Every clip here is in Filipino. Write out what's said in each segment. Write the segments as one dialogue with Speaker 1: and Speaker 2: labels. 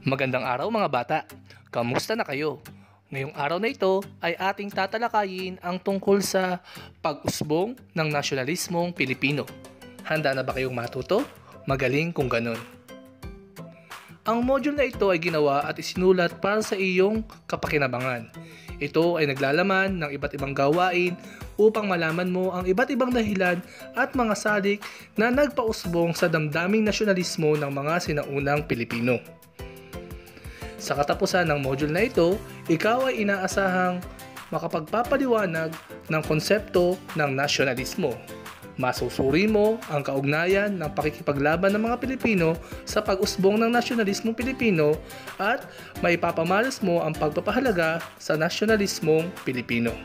Speaker 1: Magandang araw mga bata! Kamusta na kayo? Ngayong araw na ito ay ating tatalakayin ang tungkol sa pag-usbong ng nasyonalismong Pilipino. Handa na ba kayong matuto? Magaling kung ganun. Ang module na ito ay ginawa at isinulat para sa iyong kapakinabangan. Ito ay naglalaman ng iba't ibang gawain upang malaman mo ang iba't ibang dahilan at mga salik na nagpausbong sa damdaming nasyonalismo ng mga sinaunang Pilipino. Sa katapusan ng module na ito, ikaw ay inaasahang makapagpapaliwanag ng konsepto ng nasyonalismo. Masusuri mo ang kaugnayan ng pakikipaglaban ng mga Pilipino sa pag-usbong ng nasyonalismong Pilipino at maipapamalas mo ang pagpapahalaga sa nasyonalismong Pilipino.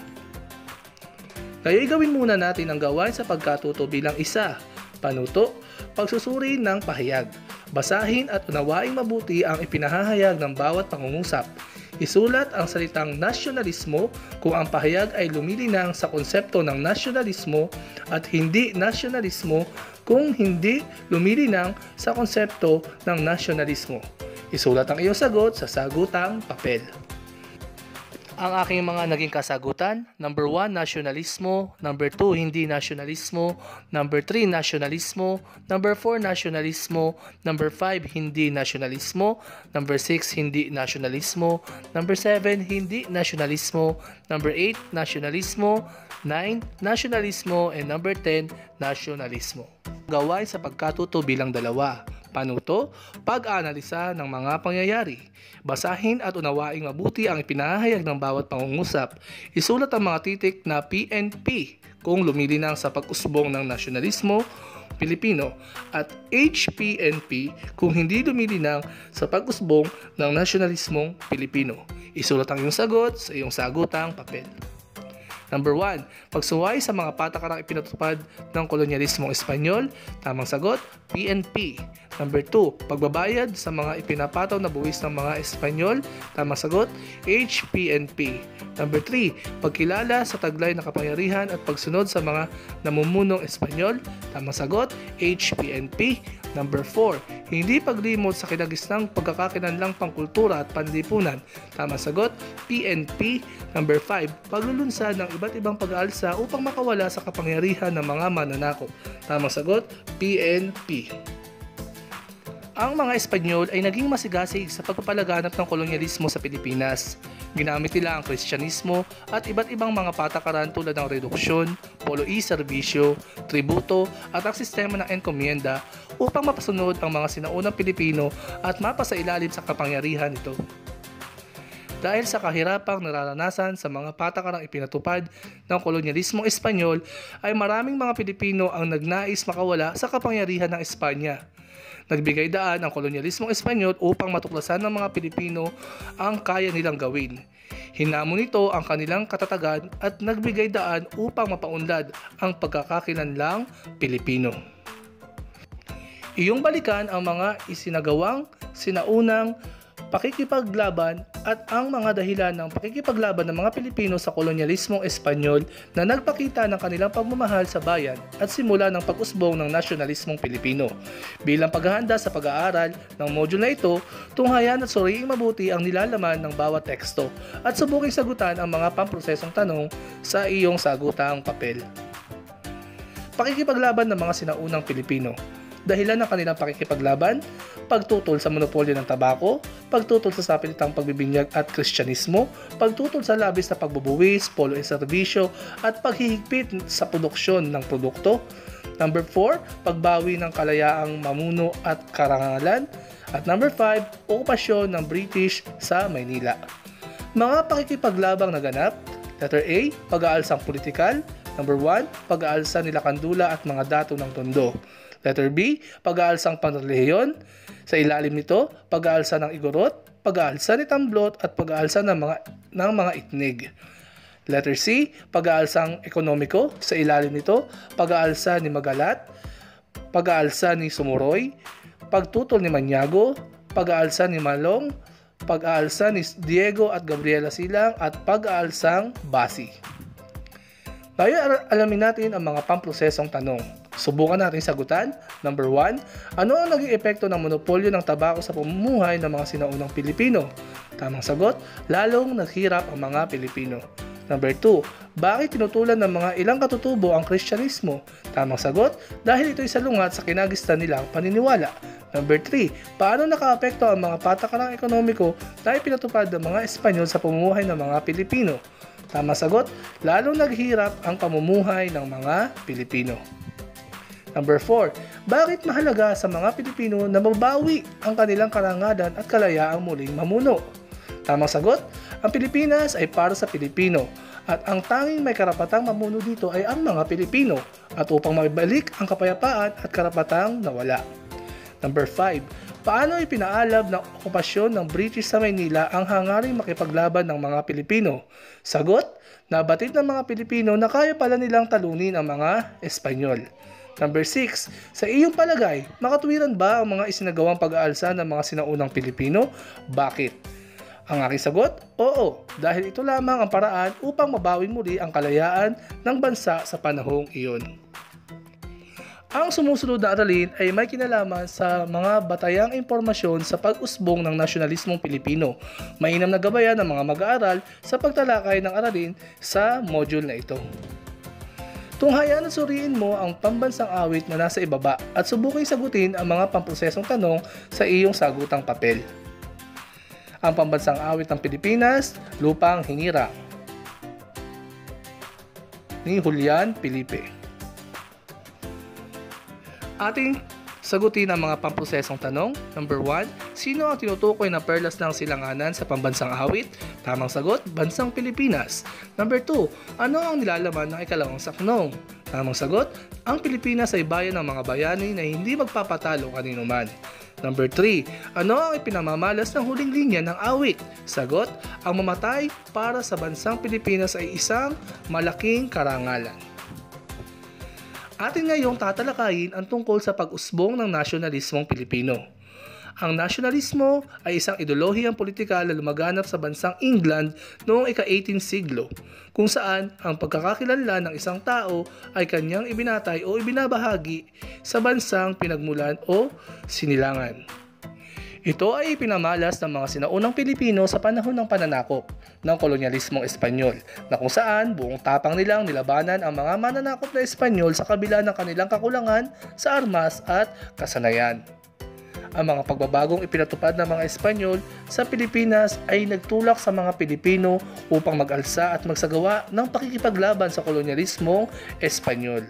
Speaker 1: Kaya gawin muna natin ang gawain sa pagkatuto bilang isa, panuto, pagsusuri ng pahayag. Basahin at unawaing mabuti ang ipinahahayag ng bawat pangungusap. Isulat ang salitang nasyonalismo kung ang pahayag ay lumilinang sa konsepto ng nasyonalismo at hindi nasyonalismo kung hindi lumilinang sa konsepto ng nasyonalismo. Isulat ang iyong sagot sa sagutang papel. Ang aking mga naging kasagutan: number 1, nasyonalismo; number 2, hindi nasyonalismo; number 3, nasyonalismo; number 4, nasyonalismo; number 5, hindi nasyonalismo; number 6, hindi nasyonalismo; number 7, hindi nasyonalismo; number 8, nasyonalismo; 9, nasyonalismo; and number 10, nasyonalismo. Gawain sa pagkatuto bilang dalawa. Panuto, pag-aanalisa ng mga pangyayari. Basahin at unawaing mabuti ang ipinahayag ng bawat pangungusap. Isulat ang mga titik na PNP kung lumilinang sa pag-usbong ng nasyonalismo Pilipino at HPNP kung hindi lumilinang sa pag-usbong ng nasyonalismong Pilipino. Isulat ang iyong sagot sa iyong sagutang papel. Number 1, pagsuway sa mga patakarang ipinatupad ng kolonyalismong Espanyol. Tamang sagot, PNP. Number 2, pagbabayad sa mga ipinapataw na buwis ng mga Espanyol. Tamang sagot, HPNP. Number 3, pagkilala sa taglay na kapangyarihan at pagsunod sa mga namumunong Espanyol. Tamang sagot, HPNP. Number 4, hindi paglimot sa kinagisnang pagkakakinanlang pangkultura at panlipunan. Tamang sagot, PNP. Number 5, paglulunsad ng iba't ibang pag-aalsa upang makawala sa kapangyarihan ng mga mananakop. Tamang sagot, PNP. Ang mga Espanyol ay naging masigasig sa pagpapalaganap ng kolonyalismo sa Pilipinas. Ginamit nila ang Kristyanismo at iba't ibang mga patakaran tulad ng reduksyon, polo y serbisyo, tributo at ang sistema ng enkomienda upang mapasunod ang mga sinaunang Pilipino at mapasailalim sa kapangyarihan nito. Dahil sa kahirapang nararanasan sa mga patakarang ipinatupad ng kolonyalismong Espanyol, ay maraming mga Pilipino ang nagnais makawala sa kapangyarihan ng Espanya. Nagbigay daan ang kolonyalismong Espanyol upang matuklasan ng mga Pilipino ang kaya nilang gawin. Hinamon nito ang kanilang katatagan at nagbigay daan upang mapaunlad ang pagkakakilanlang Pilipino. Iyong balikan ang mga isinagawang sinaunang pakikipaglaban at ang mga dahilan ng pakikipaglaban ng mga Pilipino sa kolonyalismong Espanyol na nagpakita ng kanilang pagmamahal sa bayan at simula ng pag-usbong ng nasyonalismong Pilipino. Bilang paghahanda sa pag-aaral ng module na ito, tunghayan at suriing mabuti ang nilalaman ng bawat teksto at subuking sagutan ang mga pamprosesong tanong sa iyong sagutang papel. Pakikipaglaban ng mga sinaunang Pilipino. Dahilan ng kanilang pakikipaglaban: pagtutol sa monopolyo ng tabako, pagtutol sa sapilitang pagbibinyag at Kristyanismo, pagtutol sa labis na pagbubuwis, polo e serbisyo, at paghihigpit sa produksyon ng produkto. Number 4, pagbawi ng kalayaang mamuno at karangalan. At number 5, okupasyon ng British sa Maynila. Mga pakikipaglabang naganap: letter A, pag-aalsang politikal. Number 1, pag-aalsa nila Kandula at mga dato ng Tondo. Letter B, pag-aalsang panrelihiyon. Sa ilalim nito, pag-aalsa ng Igorot, pag-aalsa ni Tamblot at pag-aalsa ng mga Itnig. Letter C, pag-aalsang ekonomiko. Sa ilalim nito, pag-aalsa ni Magalat, pag-aalsa ni Sumuroy, pagtutol ni Maniago, pag-aalsa ni Malong, pag-aalsa ni Diego at Gabriela Silang at pag-aalsang Basi. Ngayon alamin natin ang mga pamprosesong tanong. Subukan natin sagutan. Number 1, ano ang naging epekto ng monopolyo ng tabako sa pamumuhay ng mga sinaunang Pilipino? Tamang sagot, lalong naghirap ang mga Pilipino. Number 2, bakit tinutulan ng mga ilang katutubo ang Kristyanismo? Tamang sagot, dahil ito'y salungat sa kinagistan nilang paniniwala. Number 3, paano nakaapekto ang mga patakarang ekonomiko na ipinatupad ng mga Espanyol sa pamumuhay ng mga Pilipino? Tamang sagot, lalong naghirap ang pamumuhay ng mga Pilipino. Number 4, bakit mahalaga sa mga Pilipino na mabawi ang kanilang karangalan at kalayaang muling mamuno? Tamang sagot, ang Pilipinas ay para sa Pilipino at ang tanging may karapatang mamuno dito ay ang mga Pilipino at upang maibalik ang kapayapaan at karapatang nawala. Number 5, paano ipinaalab ng okupasyon ng British sa Maynila ang hangaring makipaglaban ng mga Pilipino? Sagot, nabatid ng mga Pilipino na kaya pala nilang talunin ang mga Espanyol. Number 6, sa iyong palagay, makatuwiran ba ang mga isinagawang pag-aalsa ng mga sinaunang Pilipino? Bakit? Ang aking sagot, oo, dahil ito lamang ang paraan upang mabawin muli ang kalayaan ng bansa sa panahong iyon. Ang sumusunod na aralin ay may kinalaman sa mga batayang impormasyon sa pag-usbong ng nasyonalismong Pilipino. Mainam na gabayan ng mga mag-aaral sa pagtalakay ng aralin sa module na ito. Tunghayaan at suriin mo ang pambansang awit na nasa ibaba at subuking sagutin ang mga pamprosesong tanong sa iyong sagutang papel. Ang pambansang awit ng Pilipinas, Lupang Hinirang, ni Julian Felipe. Ating sagutin ang mga pamprosesong tanong. Number 1, sino ang tinutukoy na perlas ng silanganan sa pambansang awit? Tamang sagot, bansang Pilipinas. Number 2, ano ang nilalaman ng ikalawang saknong? Tamang sagot, ang Pilipinas ay bayan ng mga bayani na hindi magpapatalo kanino man. Number 3, ano ang ipinamamalas ng huling linya ng awit? Sagot, ang mamatay para sa bansang Pilipinas ay isang malaking karangalan. Atin ngayong tatalakayin ang tungkol sa pag-usbong ng nasyonalismong Pilipino. Ang nasyonalismo ay isang ideolohiyang politikal na lumaganap sa bansang England noong ika-18 siglo, kung saan ang pagkakakilanlan ng isang tao ay kanyang ibinatay o ibinabahagi sa bansang pinagmulan o sinilangan. Ito ay ipinamalas ng mga sinaunang Pilipino sa panahon ng pananakop ng kolonyalismong Espanyol, na kung saan buong tapang nilang nilabanan ang mga mananakop na Espanyol sa kabila ng kanilang kakulangan sa armas at kasanayan. Ang mga pagbabagong ipinatupad ng mga Espanyol sa Pilipinas ay nagtulak sa mga Pilipino upang mag-alsa at magsagawa ng pakikipaglaban sa kolonyalismong Espanyol.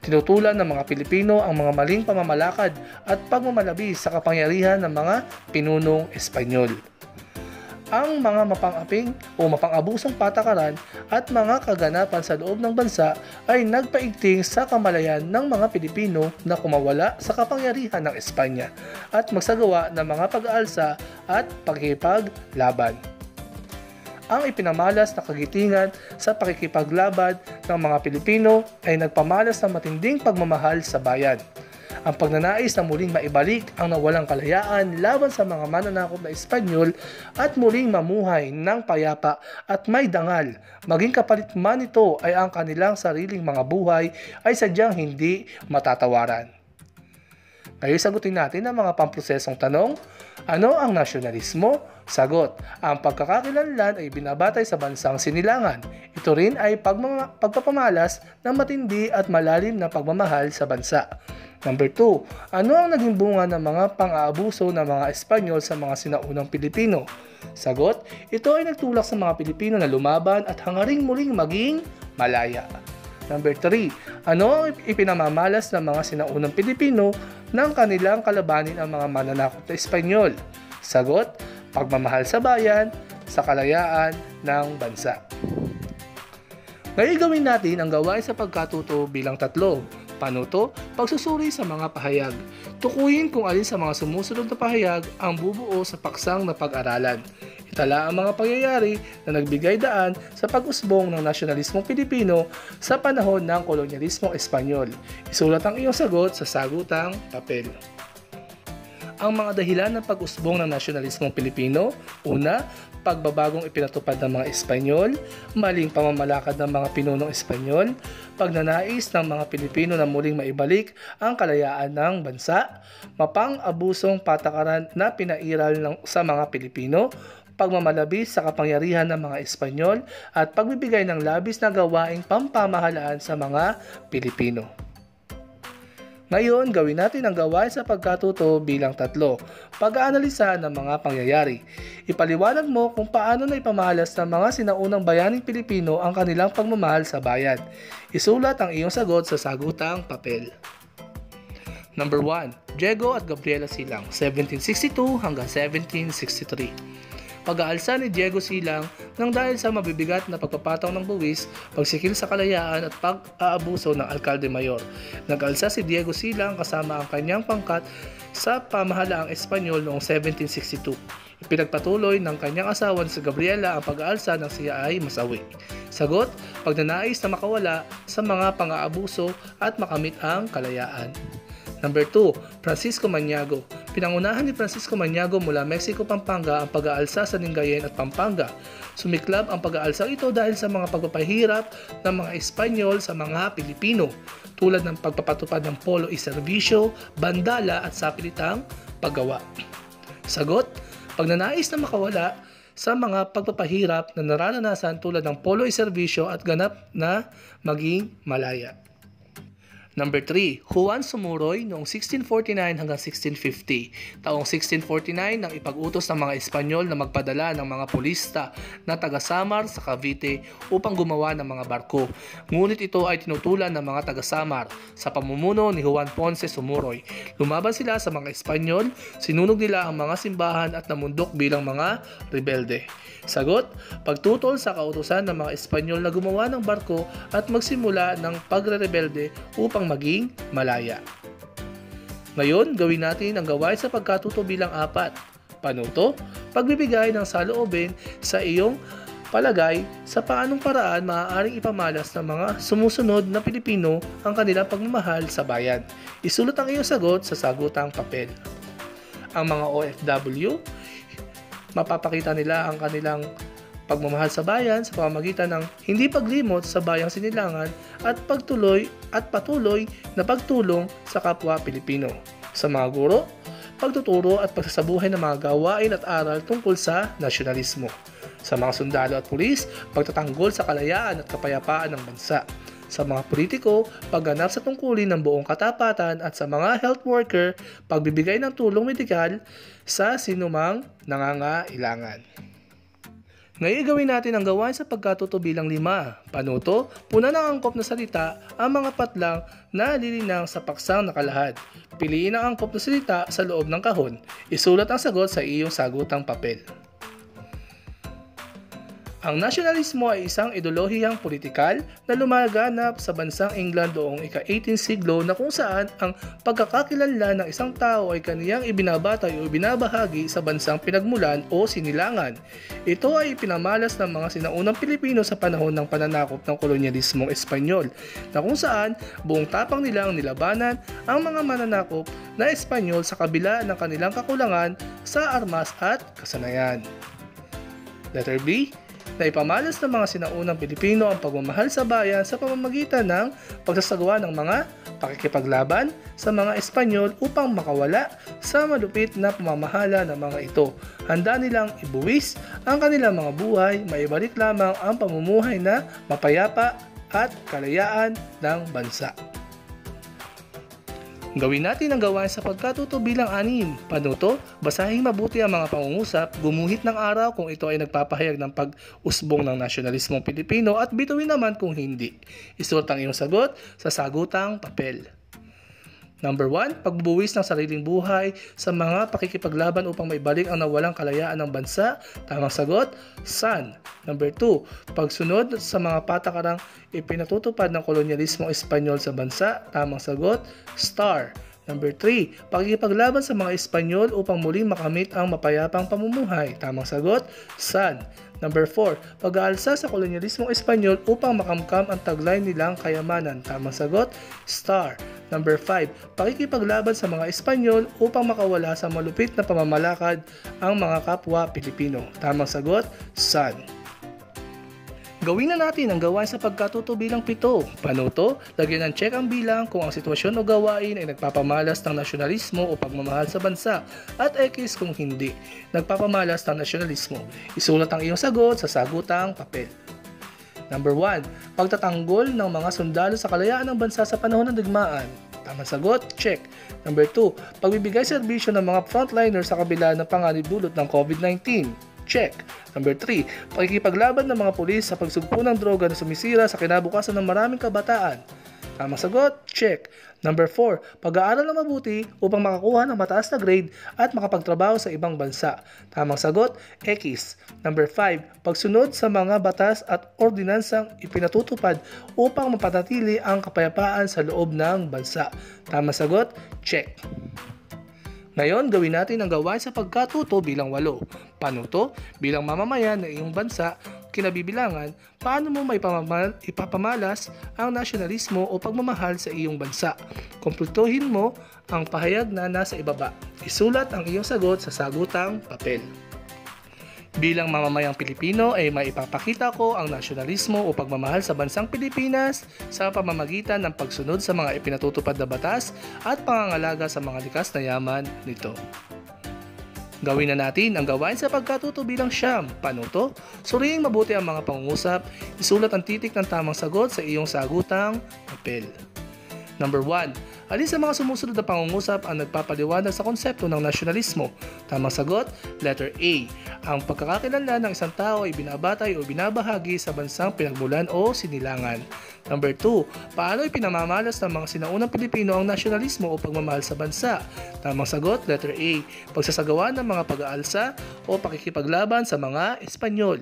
Speaker 1: Tinutulan ng mga Pilipino ang mga maling pamamalakad at pagmamalabis sa kapangyarihan ng mga pinunong Espanyol. Ang mga mapang-aping o mapang-abusong patakaran at mga kaganapan sa loob ng bansa ay nagpaigting sa kamalayan ng mga Pilipino na kumawala sa kapangyarihan ng Espanya at magsagawa ng mga pag-aalsa at pakikipaglaban. Ang ipinamalas na kagitingan sa pakikipaglaban ng mga Pilipino ay nagpamalas ng matinding pagmamahal sa bayan. Ang pagnanais na muling maibalik ang nawalang kalayaan laban sa mga mananakop na Espanyol at muling mamuhay ng payapa at may dangal, maging kapalit man ito ay ang kanilang sariling mga buhay, ay sadyang hindi matatawaran. Ngayon sagutin natin ang mga pamprosesong tanong. Ano ang nasyonalismo? Sagot, ang pagkakakilanlan ay binabatay sa bansang sinilangan. Ito rin ay pagpapamalas ng matindi at malalim na pagmamahal sa bansa. Number 2, ano ang naging bunga ng mga pang-aabuso ng mga Espanyol sa mga sinaunang Pilipino? Sagot, ito ay nagtulak sa mga Pilipino na lumaban at hangaring muling maging malaya. Number 3, ano ang ipinamamalas ng mga sinaunang Pilipino nang kanilang kalabanin ang mga mananakop na Espanyol? Sagot, pagmamahal sa bayan, sa kalayaan ng bansa. Ngayon gawin natin ang gawain sa pagkatuto bilang 3. Panuto, pagsusuri sa mga pahayag. Tukuyin kung alin sa mga sumusunod na pahayag ang bubuo sa paksang na pag-aralan. Itala ang mga pangyayari na nagbigay daan sa pag-usbong ng nasyonalismong Pilipino sa panahon ng kolonyalismong Espanyol. Isulat ang iyong sagot sa sagutang papel. Ang mga dahilan ng pag-usbong ng nasyonalismong Pilipino: una, pagbabagong ipinatupad ng mga Espanyol, maling pamamalakad ng mga pinunong Espanyol, pagnanais ng mga Pilipino na muling maibalik ang kalayaan ng bansa, mapang-abusong patakaran na pinairal sa mga Pilipino, pagmamalabis sa kapangyarihan ng mga Espanyol, at pagbibigay ng labis na gawaing pampamahalaan sa mga Pilipino. Ngayon, gawin natin ang gawain sa pagkatuto bilang 3. Pag-aanalisa ng mga pangyayari. Ipaliwanag mo kung paano na ipamahalas ng mga sinaunang bayaning Pilipino ang kanilang pagmamahal sa bayan. Isulat ang iyong sagot sa sagutang papel. Number 1. Diego at Gabriela Silang, 1762 hanggang 1763. Pag-aalsa ni Diego Silang nang dahil sa mabibigat na pagpapataw ng buwis, pagsikil sa kalayaan at pag-aabuso ng Alkalde Mayor. Nag-alsa si Diego Silang kasama ang kanyang pangkat sa pamahalaang Espanyol noong 1762. Ipinagpatuloy ng kanyang asawa si Gabriela ang pag-aalsa nang siya ay masawi. Sagot: pagnanais na makawala sa mga pang-aabuso at makamit ang kalayaan. Number 2. Francisco Maniago. Pinangunahan ni Francisco Maniago mula Mexico, Pampanga ang pag-aalsa sa Lingayen at Pampanga. Sumiklab ang pag-aalsa ito dahil sa mga pagpapahirap ng mga Espanyol sa mga Pilipino, tulad ng pagpapatupad ng polo y servisyo, bandala at sapilitang paggawa. Sagot: pagnanais na makawala sa mga pagpapahirap na nararanasan tulad ng polo y servisyo at ganap na maging malaya. Number 3. Juan Sumuroy noong 1649 hanggang 1650. Taong 1649 nang ipag-utos ng mga Espanyol na magpadala ng mga pulista na taga-Samar sa Cavite upang gumawa ng mga barko. Ngunit ito ay tinutulan ng mga taga-Samar sa pamumuno ni Juan Ponce Sumuroy. Lumaban sila sa mga Espanyol, sinunog nila ang mga simbahan at namundok bilang mga rebelde. Sagot: pagtutol sa kautusan ng mga Espanyol na gumawa ng barko at magsimula ng pagre-rebelde upang maging malaya. Ngayon, gawin natin ang gawain sa pagkatuto bilang 4. Panuto: pagbibigay ng saloobin sa iyong palagay sa paanong paraan maaaring ipamalas ng mga sumusunod na Pilipino ang kanilang pagmamahal sa bayan. Isulat ang iyong sagot sa sagutang papel. Ang mga OFW, mapapakita nila ang kanilang pagmamahal sa bayan sa pamamagitan ng hindi paglimot sa bayang sinilangan at patuloy na pagtulong sa kapwa Pilipino. Sa mga guro, pagtuturo at pagsasabuhay ng mga gawain at aral tungkol sa nasyonalismo. Sa mga sundalo at pulis, pagtatanggol sa kalayaan at kapayapaan ng bansa. Sa mga politiko, pagganap sa tungkulin ng buong katapatan, at sa mga health worker, pagbibigay ng tulong medikal sa sinumang nangangailangan. Ngayon, gawin natin ang gawain sa pagkatuto bilang 5. Panuto: puna ng angkop na salita ang mga patlang na lilinang sa paksang nakalahad. Piliin ang angkop na salita sa loob ng kahon. Isulat ang sagot sa iyong sagutang papel. Ang nasyonalismo ay isang ideolohiyang politikal na lumaganap sa bansang England noong ika-18 siglo, na kung saan ang pagkakakilanlan ng isang tao ay kaniyang ibinabatay o ibinabahagi sa bansang pinagmulan o sinilangan. Ito ay ipinamalas ng mga sinaunang Pilipino sa panahon ng pananakop ng kolonyalismong Espanyol, na kung saan buong tapang nilang nilabanan ang mga mananakop na Espanyol sa kabila ng kanilang kakulangan sa armas at kasanayan. Letter B. Na ipamalas ng mga sinaunang Pilipino ang pagmamahal sa bayan sa pamamagitan ng pagsasagawa ng mga pakikipaglaban sa mga Espanyol upang makawala sa malupit na pamamahala ng mga ito. Handa nilang ibuwis ang kanilang mga buhay, maibalik lamang ang pamumuhay na mapayapa at kalayaan ng bansa. Gawin natin ang gawain sa pagkatuto bilang 6. Panuto: basahin mabuti ang mga pangungusap, gumuhit ng araw kung ito ay nagpapahayag ng pag-usbong ng nasyonalismong Pilipino, at bituin naman kung hindi. Isulat ang iyong sagot sa sagutang papel. Number 1. Pagbubuwis ng sariling buhay sa mga pakikipaglaban upang maibalik ang nawalang kalayaan ng bansa. Tamang sagot: Sun. Number 2. Pagsunod sa mga patakarang ipinatutupad ng kolonyalismong Espanyol sa bansa. Tamang sagot: Star. Number 3. Pakikipaglaban sa mga Espanyol upang muling makamit ang mapayapang pamumuhay. Tamang sagot: Sun. Number 4. Pag-aalsa sa kolonyalismong Espanyol upang makamkam ang taglay nilang kayamanan. Tamang sagot: Star. Number 5, pakikipaglaban sa mga Espanyol upang makawala sa malupit na pamamalakad ang mga kapwa Pilipino. Tamang sagot, Sun. Gawin na natin ang gawain sa pagkatuto bilang 7. Paano to? Lagyan ng check ang bilang kung ang sitwasyon o gawain ay nagpapamalas ng nasyonalismo o pagmamahal sa bansa at X kung hindi nagpapamalas ng nasyonalismo. Isulat ang iyong sagot sa sagutang papel. Number 1, pagtatanggol ng mga sundalo sa kalayaan ng bansa sa panahon ng digmaan. Tamang sagot, check. Number 2, pagbibigay serbisyo ng mga frontliner sa kabila ng panganib dulot ng COVID-19. Check. Number 3, pakikipaglaban ng mga pulis sa pagsugpo ng droga na sumisira sa kinabukasan ng maraming kabataan. Tamang sagot, check. Number 4, pag-aaral na mabuti upang makakuha ng mataas na grade at makapagtrabaho sa ibang bansa. Tamang sagot, X. Number 5, pagsunod sa mga batas at ordinansang ipinatutupad upang mapanatili ang kapayapaan sa loob ng bansa. Tamang sagot, check. Ngayon, gawin natin ang gawain sa pagkatuto bilang 8. Paano to? Bilang mamamayan ng iyong bansa, kinabibilangan, paano mo ipapamalas ang nasyonalismo o pagmamahal sa iyong bansa? Kumpletuhin mo ang pahayag na nasa ibaba. Isulat ang iyong sagot sa sagutang papel. Bilang mamamayang Pilipino ay maipapakita ko ang nasyonalismo o pagmamahal sa bansang Pilipinas sa pamamagitan ng pagsunod sa mga ipinatutupad na batas at pangangalaga sa mga likas na yaman nito. Gawin na natin ang gawain sa pagkatuto bilang 9. Paano to? Suriing mabuti ang mga pangungusap, isulat ang titik ng tamang sagot sa iyong sagutang papel. Number 1. Alin sa mga sumusunod na pangungusap ang nagpapaliwanag sa konsepto ng nasyonalismo? Tamang sagot, letter A. Ang pagkakakilanlan ng isang tao ay binabatay o binabahagi sa bansang pinagmulan o sinilangan. Number 2. Paano ipinamamalas ng mga sinaunang Pilipino ang nasyonalismo o pagmamahal sa bansa? Tamang sagot, letter A. Pagsasagawa ng mga pag-aalsa o pakikipaglaban sa mga Espanyol.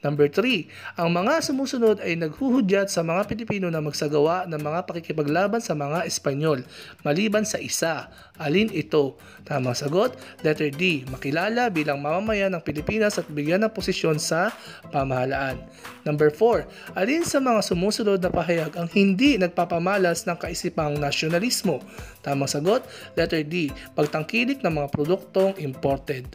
Speaker 1: Number 3, ang mga sumusunod ay naghuhudyat sa mga Pilipino na magsagawa ng mga pakikipaglaban sa mga Espanyol, maliban sa isa. Alin ito? Tamang sagot, letter D, makilala bilang mamamayan ng Pilipinas at bigyan ng posisyon sa pamahalaan. Number 4, alin sa mga sumusunod na pahayag ang hindi nagpapamalas ng kaisipang nasyonalismo? Tamang sagot, letter D, pagtangkilik ng mga produktong imported.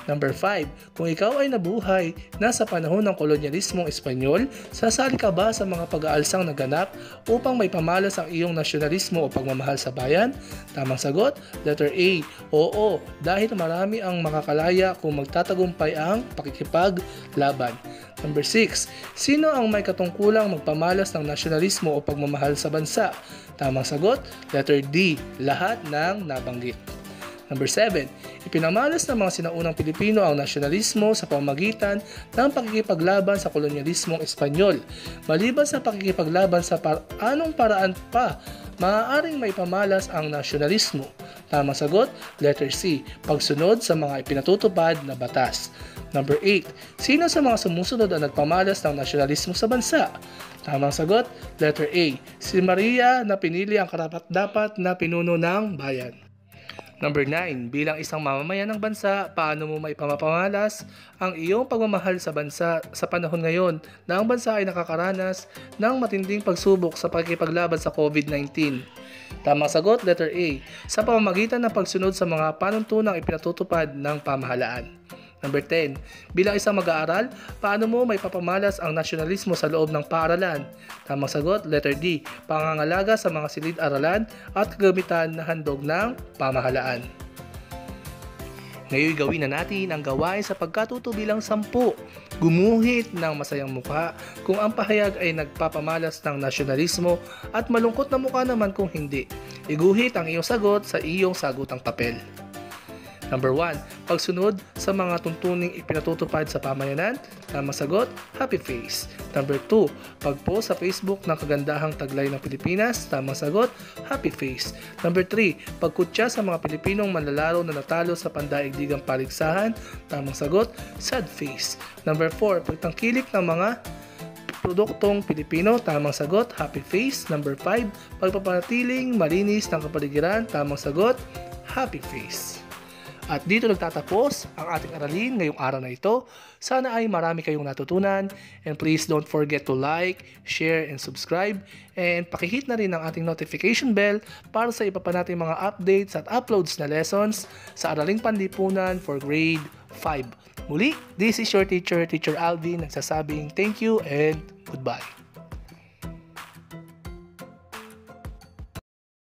Speaker 1: Number 5, kung ikaw ay nabuhay na sa panahon ng kolonyalismong Espanyol, sasali ka ba sa mga pag-aalsang naganap upang may pamalas ang iyong nasyonalismo o pagmamahal sa bayan? Tamang sagot, letter A, oo, dahil marami ang makakalaya kung magtatagumpay ang pakikipaglaban. Number 6, sino ang may katungkulang magpamalas ng nasyonalismo o pagmamahal sa bansa? Tamang sagot, letter D, lahat ng nabanggit. Number 7, ipinamalas ng mga sinaunang Pilipino ang nasyonalismo sa pamamagitan ng pakikipaglaban sa kolonyalismong Espanyol. Maliban sa pakikipaglaban sa anong paraan pa maaaring may pamalas ang nasyonalismo? Tamang sagot, letter C, pagsunod sa mga ipinatutupad na batas. Number 8, sino sa mga sumusunod ang nagpamalas ng nasyonalismo sa bansa? Tamang sagot, letter A, si Maria na pinili ang karapat-dapat na pinuno ng bayan. Number 9, bilang isang mamamayan ng bansa, paano mo maipamapamalas ang iyong pagmamahal sa bansa sa panahon ngayon na ang bansa ay nakakaranas ng matinding pagsubok sa pakikipaglaban sa COVID-19? Tamang sagot, letter A, sa pamamagitan ng pagsunod sa mga panuntunang ipinatutupad ng pamahalaan. Number 10, bilang isang mag-aaral, paano mo may papamalas ang nasyonalismo sa loob ng paaralan? Tamang sagot, letter D, pangangalaga sa mga silid-aralan at kagamitan na handog ng pamahalaan. Ngayon gawin na natin ang gawain sa pagkatuto bilang 10. Gumuhit ng masayang mukha kung ang pahayag ay nagpapamalas ng nasyonalismo at malungkot na mukha naman kung hindi. Iguhit ang iyong sagot sa iyong sagutang papel. Number 1, pagsunod sa mga tuntuning ipinatutupad sa pamayanan. Tamang sagot, happy face. Number 2, pag-post sa Facebook ng kagandahang taglay ng Pilipinas. Tamang sagot, happy face. Number 3, pagkutya sa mga Pilipinong manlalaro na natalo sa pandaigdigang paligsahan. Tamang sagot, sad face. Number 4, pagtangkilik ng mga produktong Pilipino. Tamang sagot, happy face. Number 5, pagpapanatiling malinis ng kapaligiran. Tamang sagot, happy face. At dito nagtatapos ang ating aralin ngayong araw na ito. Sana ay marami kayong natutunan. And please don't forget to like, share, and subscribe. And pakihit na rin ang ating notification bell para sa iba pa nating mga updates at uploads na lessons sa Araling Panlipunan for Grade 5. Muli, this is your teacher, Teacher Alvin, nagsasabing thank you and goodbye.